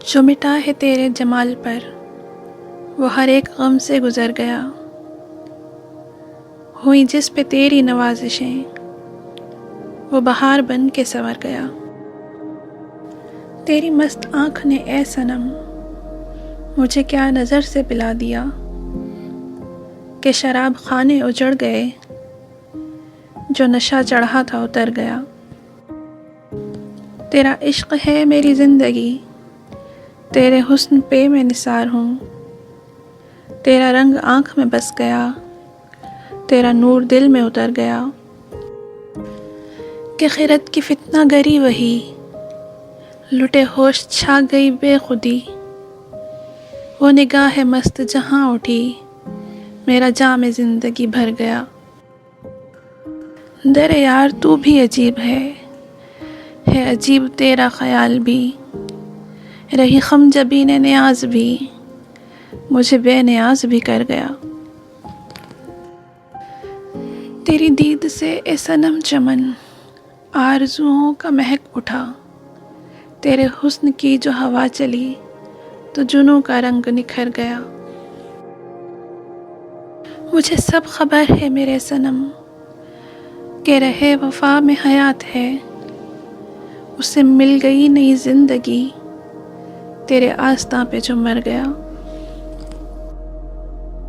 जो मिटा है तेरे जमाल पर, वो हर एक गम से गुज़र गया। हुई जिस पे तेरी नवाजिशें, वो बहार बन के संवर गया। तेरी मस्त आँख ने ए सनम मुझे क्या नज़र से पिला दिया कि शराब खाने उजड़ गए, जो नशा चढ़ा था उतर गया। तेरा इश्क है मेरी ज़िंदगी, तेरे हुस्न पे मैं निसार हूँ। तेरा रंग आँख में बस गया, तेरा नूर दिल में उतर गया। कि खिरत की फितना गरी वही, लुटे होश छा गई बेखुदी। वो निगाह मस्त जहाँ उठी, मेरा जाम ज़िंदगी भर गया। दर यार तू भी अजीब है अजीब तेरा ख्याल भी। रही खम जबीने न्याज भी, मुझे बेनियाज भी कर गया। तेरी दीद से ए सनम चमन, आरज़ुओं का महक उठा। तेरे हुस्न की जो हवा चली, तो जुनूं का रंग निखर गया। मुझे सब खबर है मेरे सनम, के रहे वफा में हयात है। उसे मिल गई नई ज़िंदगी, तेरे आस्तां पे जो मर गया।